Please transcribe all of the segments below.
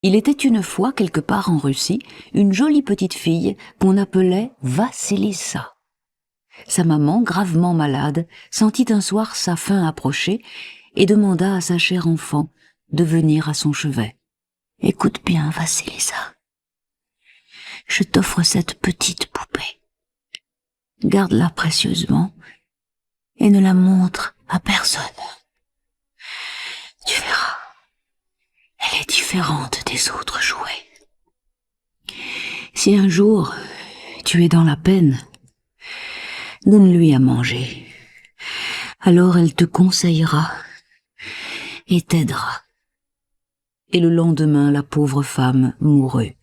Il était une fois, quelque part en Russie, une jolie petite fille qu'on appelait Vassilissa. Sa maman, gravement malade, sentit un soir sa fin approcher et demanda à sa chère enfant de venir à son chevet. « Écoute bien, Vassilissa. Je t'offre cette petite poupée. Garde-la précieusement et ne la montre à personne. Tu verras, elle est différente des autres jouets. Si un jour tu es dans la peine, donne-lui à manger. Alors elle te conseillera et t'aidera. » Et le lendemain, la pauvre femme mourut.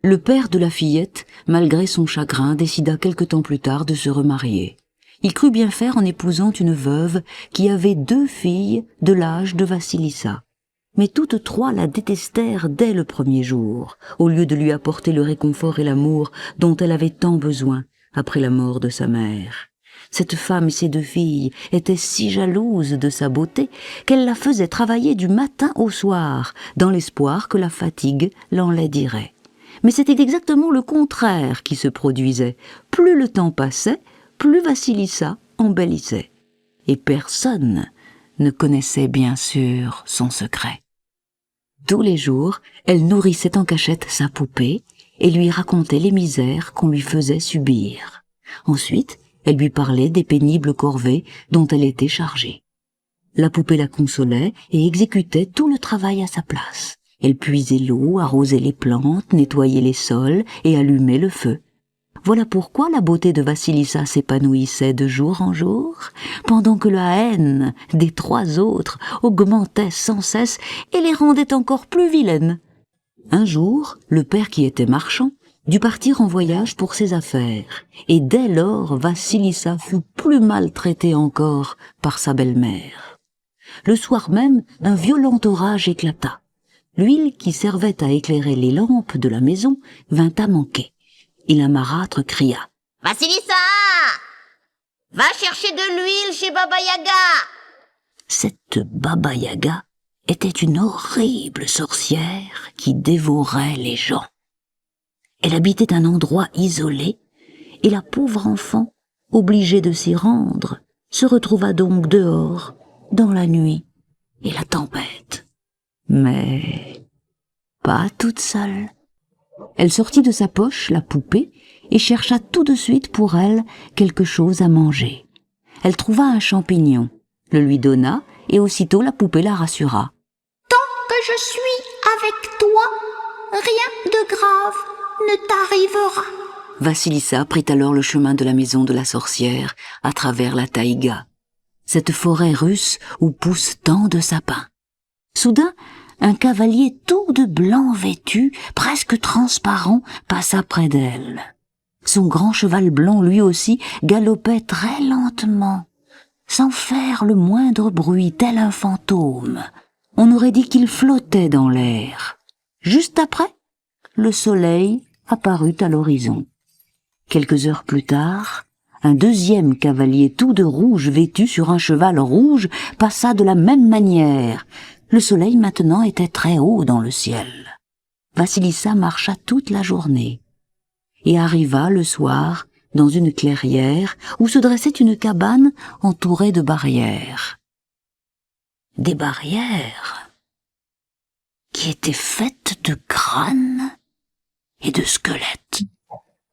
Le père de la fillette, malgré son chagrin, décida quelque temps plus tard de se remarier. Il crut bien faire en épousant une veuve qui avait 2 filles de l'âge de Vassilissa. Mais toutes 3 la détestèrent dès le premier jour, au lieu de lui apporter le réconfort et l'amour dont elle avait tant besoin après la mort de sa mère. Cette femme et ses 2 filles étaient si jalouses de sa beauté qu'elle la faisait travailler du matin au soir, dans l'espoir que la fatigue l'enlaidirait. Mais c'était exactement le contraire qui se produisait. Plus le temps passait, plus Vassilissa embellissait. Et personne ne connaissait bien sûr son secret. Tous les jours, elle nourrissait en cachette sa poupée et lui racontait les misères qu'on lui faisait subir. Ensuite, elle lui parlait des pénibles corvées dont elle était chargée. La poupée la consolait et exécutait tout le travail à sa place. Elle puisait l'eau, arrosait les plantes, nettoyait les sols et allumait le feu. Voilà pourquoi la beauté de Vassilissa s'épanouissait de jour en jour, pendant que la haine des 3 autres augmentait sans cesse et les rendait encore plus vilaines. Un jour, le père qui était marchand dut partir en voyage pour ses affaires, et dès lors Vassilissa fut plus maltraitée encore par sa belle-mère. Le soir même, un violent orage éclata. L'huile qui servait à éclairer les lampes de la maison vint à manquer, et la marâtre cria « Vassilissa, va chercher de l'huile chez Baba Yaga !» Cette Baba Yaga était une horrible sorcière qui dévorait les gens. Elle habitait un endroit isolé, et la pauvre enfant, obligée de s'y rendre, se retrouva donc dehors, dans la nuit et la tempête. Mais pas toute seule. Elle sortit de sa poche la poupée et chercha tout de suite pour elle quelque chose à manger. Elle trouva un champignon, le lui donna et aussitôt la poupée la rassura. « Tant que je suis avec toi, rien de grave ne t'arrivera. » Vassilissa prit alors le chemin de la maison de la sorcière à travers la taïga, cette forêt russe où poussent tant de sapins. Soudain, un cavalier tout de blanc vêtu, presque transparent, passa près d'elle. Son grand cheval blanc, lui aussi, galopait très lentement, sans faire le moindre bruit, tel un fantôme. On aurait dit qu'il flottait dans l'air. Juste après, le soleil apparut à l'horizon. Quelques heures plus tard, un deuxième cavalier tout de rouge vêtu sur un cheval rouge passa de la même manière. Le soleil maintenant était très haut dans le ciel. Vassilissa marcha toute la journée et arriva le soir dans une clairière où se dressait une cabane entourée de barrières. Des barrières qui étaient faites de crânes et de squelettes.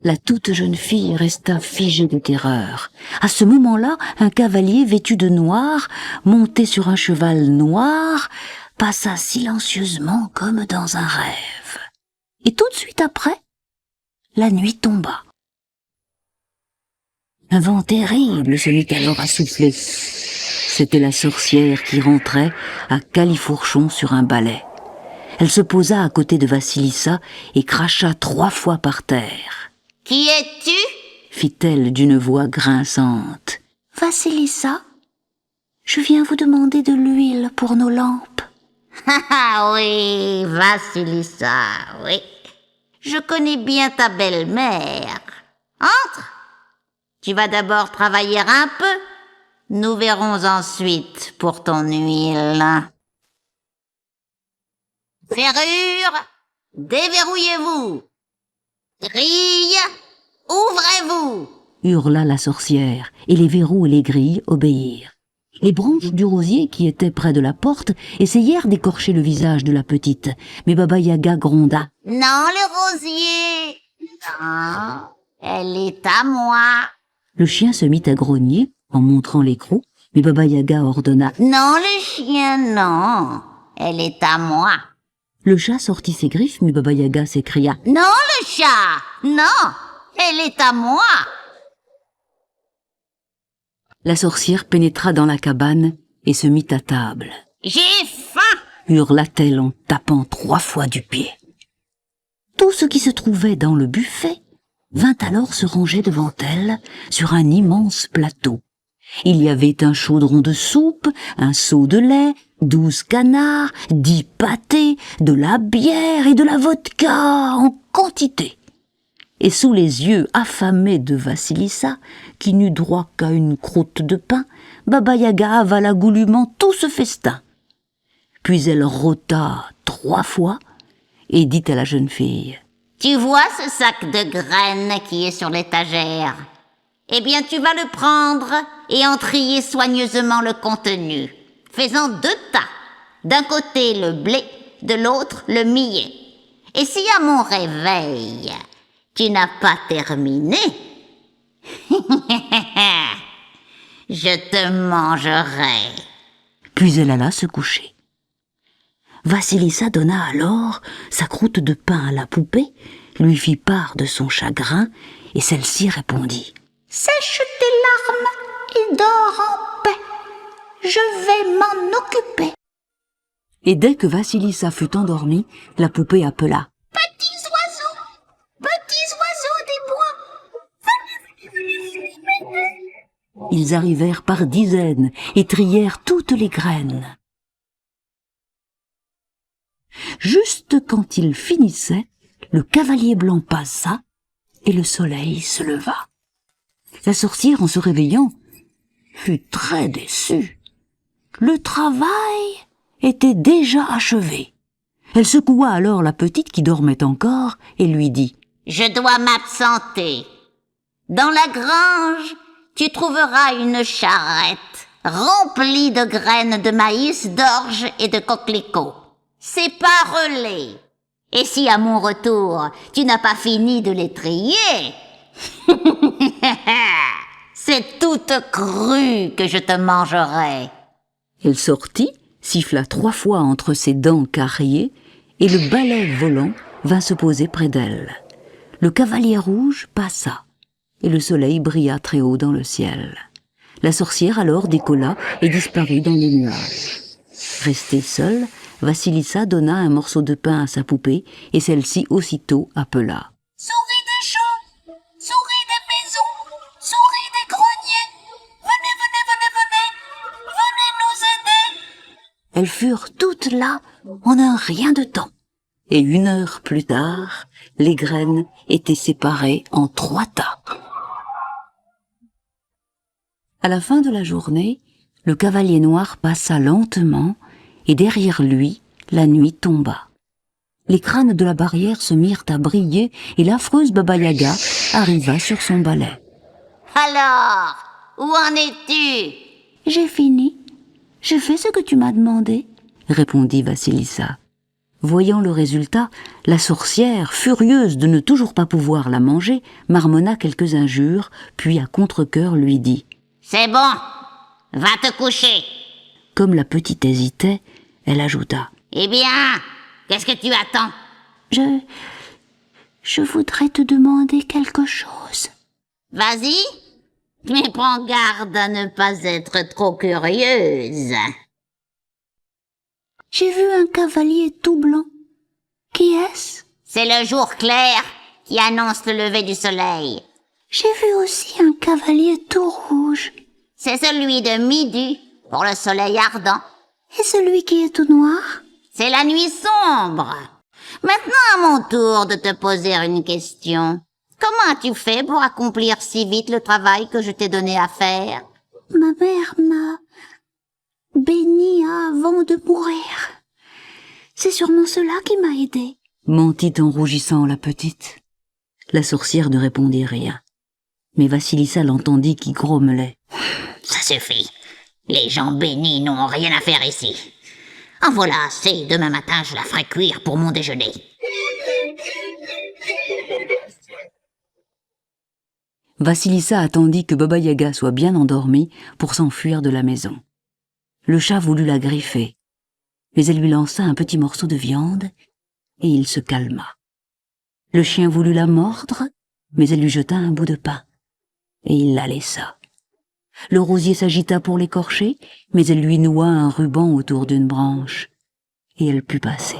La toute jeune fille resta figée de terreur. À ce moment-là, un cavalier vêtu de noir, monté sur un cheval noir, passa silencieusement comme dans un rêve. Et tout de suite après, la nuit tomba. Un vent terrible se mit alors à souffler. C'était la sorcière qui rentrait à califourchon sur un balai. Elle se posa à côté de Vassilissa et cracha 3 fois par terre. « Qui es-tu » fit-elle d'une voix grinçante. « Vassilissa, je viens vous demander de l'huile pour nos lampes. » « Ah oui, Vassilissa, oui. Je connais bien ta belle-mère. Entre. Tu vas d'abord travailler un peu. Nous verrons ensuite pour ton huile. » Serrure, déverrouillez-vous. Grille, ouvrez-vous. Hurla la sorcière, et les verrous et les grilles obéirent. Les branches du rosier qui étaient près de la porte essayèrent d'écorcher le visage de la petite, mais Baba Yaga gronda. Non, le rosier. Non, elle est à moi. Le chien se mit à grogner en montrant les crocs, mais Baba Yaga ordonna. Non, le chien, non. Elle est à moi. Le chat sortit ses griffes, mais Baba Yaga s'écria. Non, le chat. Non, elle est à moi. La sorcière pénétra dans la cabane et se mit à table. J'ai faim. Hurla-t-elle en tapant 3 fois du pied. Tout ce qui se trouvait dans le buffet vint alors se ranger devant elle sur un immense plateau. Il y avait un chaudron de soupe, un seau de lait, 12 canards, 10 pâtés, de la bière et de la vodka en quantité. Et sous les yeux affamés de Vassilissa, qui n'eut droit qu'à une croûte de pain, Baba Yaga avala goulûment tout ce festin. Puis elle rôta 3 fois et dit à la jeune fille. Tu vois ce sac de graines qui est sur l'étagère? Eh bien, tu vas le prendre et en trier soigneusement le contenu. Fais-en 2 tas. D'un côté le blé, de l'autre le millet. Et si à mon réveil, tu n'as pas terminé, je te mangerai. Puis elle alla se coucher. Vassilissa donna alors sa croûte de pain à la poupée, lui fit part de son chagrin, et celle-ci répondit. Sèche tes larmes et dors en paix. Je vais m'en occuper. Et dès que Vassilissa fut endormie, la poupée appela. Petits oiseaux des bois, venez m'aider. Ils arrivèrent par dizaines et trièrent toutes les graines. Juste quand ils finissaient, le cavalier blanc passa et le soleil se leva. La sorcière, en se réveillant, fut très déçue. Le travail était déjà achevé. Elle secoua alors la petite qui dormait encore et lui dit « Je dois m'absenter. Dans la grange, tu trouveras une charrette remplie de graines de maïs, d'orge et de coquelicots. C'est pas relais. Et si à mon retour, tu n'as pas fini de les trier, c'est toute crue que je te mangerai. » Elle sortit, siffla 3 fois entre ses dents carriées, et le balai volant vint se poser près d'elle. Le cavalier rouge passa, et le soleil brilla très haut dans le ciel. La sorcière alors décolla et disparut dans les nuages. Restée seule, Vassilissa donna un morceau de pain à sa poupée, et celle-ci aussitôt appela. « Souris des champs, souris des maisons, souris des greniers, venez, venez, venez, venez, venez nous aider. » Elles furent toutes là en un rien de temps. Et 1 heure plus tard, les graines étaient séparées en 3 tas. À la fin de la journée, le cavalier noir passa lentement, et derrière lui, la nuit tomba. Les crânes de la barrière se mirent à briller, et l'affreuse Baba Yaga arriva sur son balai. « Alors, où en es-tu ?»« J'ai fini. J'ai fait ce que tu m'as demandé, » répondit Vassilissa. Voyant le résultat, la sorcière, furieuse de ne toujours pas pouvoir la manger, marmonna quelques injures, puis à contre-cœur lui dit « C'est bon, va te coucher. » Comme la petite hésitait, elle ajouta. « Eh bien, qu'est-ce que tu attends ?»« Je voudrais te demander quelque chose. » Vas-y, mais prends garde à ne pas être trop curieuse. J'ai vu un cavalier tout blanc. Qui est-ce? C'est le jour clair qui annonce le lever du soleil. J'ai vu aussi un cavalier tout rouge. C'est celui de midi pour le soleil ardent. Et celui qui est tout noir? C'est la nuit sombre. Maintenant à mon tour de te poser une question. Comment as-tu fait pour accomplir si vite le travail que je t'ai donné à faire? Ma mère m'a béni avant de mourir. C'est sûrement cela qui m'a aidée, mentit en rougissant la petite. La sorcière ne répondit rien. Mais Vassilissa l'entendit qui grommelait. Ça suffit. Les gens bénis n'ont rien à faire ici. En voilà assez, demain matin je la ferai cuire pour mon déjeuner. Vassilissa attendit que Baba Yaga soit bien endormie pour s'enfuir de la maison. Le chat voulut la griffer, mais elle lui lança un petit morceau de viande et il se calma. Le chien voulut la mordre, mais elle lui jeta un bout de pain et il la laissa. Le rosier s'agita pour l'écorcher, mais elle lui noua un ruban autour d'une branche et elle put passer.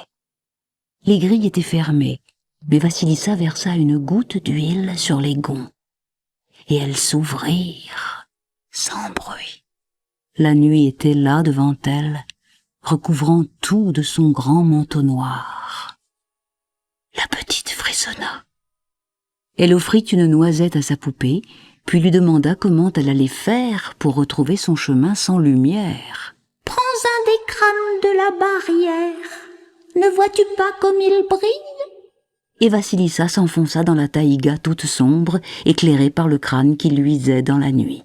Les grilles étaient fermées, mais Vassilissa versa une goutte d'huile sur les gonds et elles s'ouvrirent sans bruit. La nuit était là devant elle, recouvrant tout de son grand manteau noir. La petite frissonna. Elle offrit une noisette à sa poupée, puis lui demanda comment elle allait faire pour retrouver son chemin sans lumière. « Prends un des crânes de la barrière. Ne vois-tu pas comme il brille ?» Et Vassilissa s'enfonça dans la taïga toute sombre, éclairée par le crâne qui luisait dans la nuit.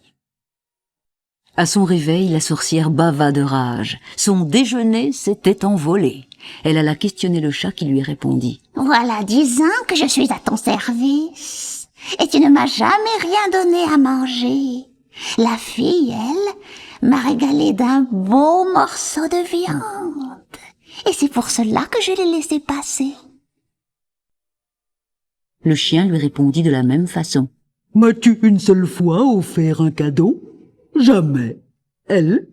À son réveil, la sorcière bava de rage. Son déjeuner s'était envolé. Elle alla questionner le chat qui lui répondit. « Voilà 10 ans que je suis à ton service, et tu ne m'as jamais rien donné à manger. La fille, elle, m'a régalé d'un beau morceau de viande, et c'est pour cela que je l'ai laissé passer. » Le chien lui répondit de la même façon. « M'as-tu une seule fois offert un cadeau ? Jamais. Elle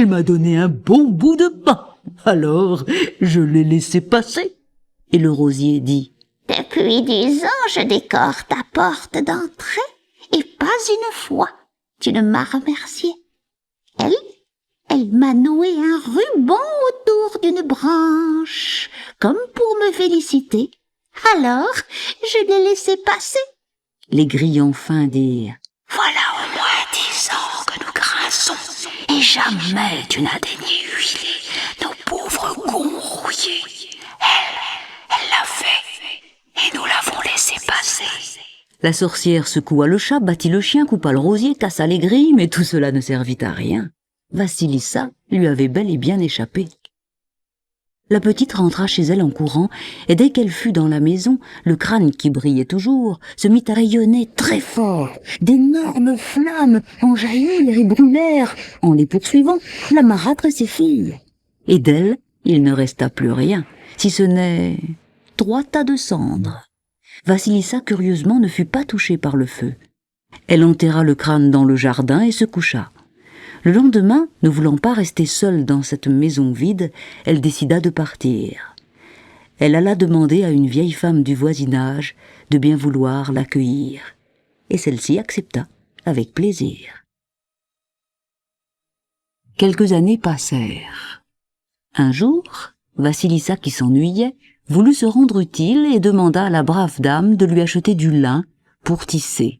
m'a donné un bon bout de pain. Alors, je l'ai laissé passer. » Et le rosier dit. « Depuis 10 ans, je décore ta porte d'entrée, et pas une fois tu ne m'as remercié. Elle m'a noué un ruban autour d'une branche, comme pour me féliciter. Alors, je l'ai laissé passer. » Les grilles enfin dirent. « Voilà au moins 10 ans que nous grinçons, et jamais tu n'as daigné huiler nos pauvres gonds rouillés. Elle l'a fait, et nous l'avons laissé passer. » La sorcière secoua le chat, battit le chien, coupa le rosier, cassa les grilles, mais tout cela ne servit à rien. Vassilissa lui avait bel et bien échappé. La petite rentra chez elle en courant, et dès qu'elle fut dans la maison, le crâne qui brillait toujours se mit à rayonner très fort. D'énormes flammes en jaillirent et brûlèrent, en les poursuivant, la marâtre et ses filles. Et d'elle, il ne resta plus rien, si ce n'est 3 tas de cendres. Vassilissa, curieusement, ne fut pas touchée par le feu. Elle enterra le crâne dans le jardin et se coucha. Le lendemain, ne voulant pas rester seule dans cette maison vide, elle décida de partir. Elle alla demander à une vieille femme du voisinage de bien vouloir l'accueillir, et celle-ci accepta avec plaisir. Quelques années passèrent. Un jour, Vassilissa, qui s'ennuyait, voulut se rendre utile et demanda à la brave dame de lui acheter du lin pour tisser.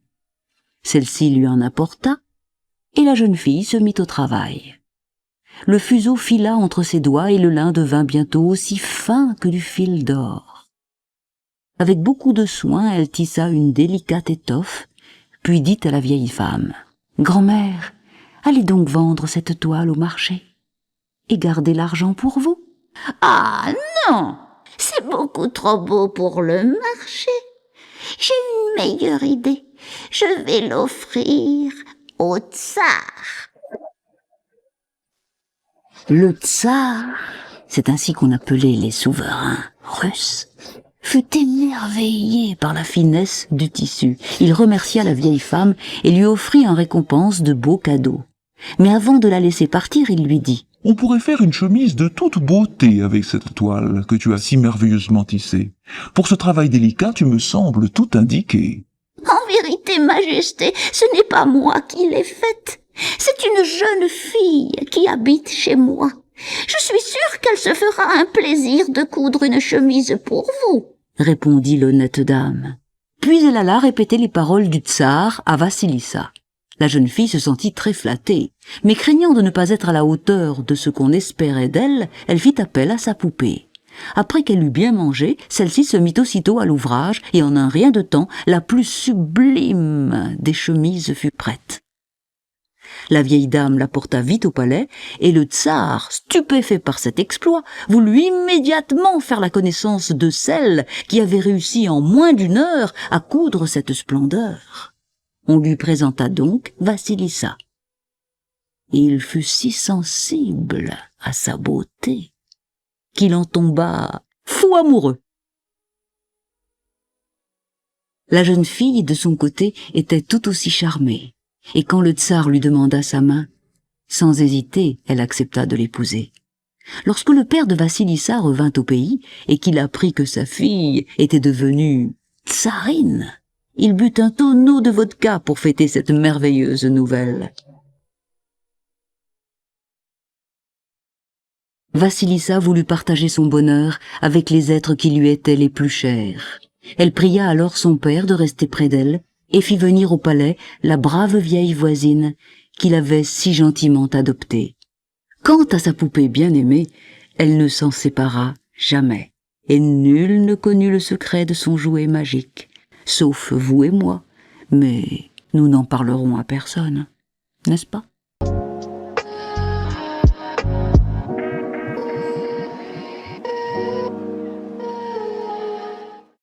Celle-ci lui en apporta, et la jeune fille se mit au travail. Le fuseau fila entre ses doigts et le lin devint bientôt aussi fin que du fil d'or. Avec beaucoup de soin, elle tissa une délicate étoffe, puis dit à la vieille femme, « Grand-mère, allez donc vendre cette toile au marché, et gardez l'argent pour vous. » « Ah non, c'est beaucoup trop beau pour le marché. J'ai une meilleure idée. Je vais l'offrir au tsar. » Le tsar, c'est ainsi qu'on appelait les souverains russes, fut émerveillé par la finesse du tissu. Il remercia la vieille femme et lui offrit en récompense de beaux cadeaux. Mais avant de la laisser partir, il lui dit: « On pourrait faire une chemise de toute beauté avec cette toile que tu as si merveilleusement tissée. Pour ce travail délicat, tu me sembles tout indiqué. » « En vérité, Majesté, ce n'est pas moi qui l'ai faite. C'est une jeune fille qui habite chez moi. Je suis sûre qu'elle se fera un plaisir de coudre une chemise pour vous. » répondit l'honnête dame. Puis elle alla répéter les paroles du tsar à Vassilissa. La jeune fille se sentit très flattée, mais craignant de ne pas être à la hauteur de ce qu'on espérait d'elle, elle fit appel à sa poupée. Après qu'elle eut bien mangé, celle-ci se mit aussitôt à l'ouvrage, et en un rien de temps, la plus sublime des chemises fut prête. La vieille dame la porta vite au palais, et le tsar, stupéfait par cet exploit, voulut immédiatement faire la connaissance de celle qui avait réussi en moins d'une heure à coudre cette splendeur. On lui présenta donc Vassilissa. Il fut si sensible à sa beauté qu'il en tomba fou amoureux. La jeune fille, de son côté, était tout aussi charmée, et quand le tsar lui demanda sa main, sans hésiter, elle accepta de l'épouser. Lorsque le père de Vassilissa revint au pays, et qu'il apprit que sa fille était devenue tsarine, il but un tonneau de vodka pour fêter cette merveilleuse nouvelle. Vassilissa voulut partager son bonheur avec les êtres qui lui étaient les plus chers. Elle pria alors son père de rester près d'elle et fit venir au palais la brave vieille voisine qu'il avait si gentiment adoptée. Quant à sa poupée bien-aimée, elle ne s'en sépara jamais, et nul ne connut le secret de son jouet magique, sauf vous et moi, mais nous n'en parlerons à personne, n'est-ce pas ?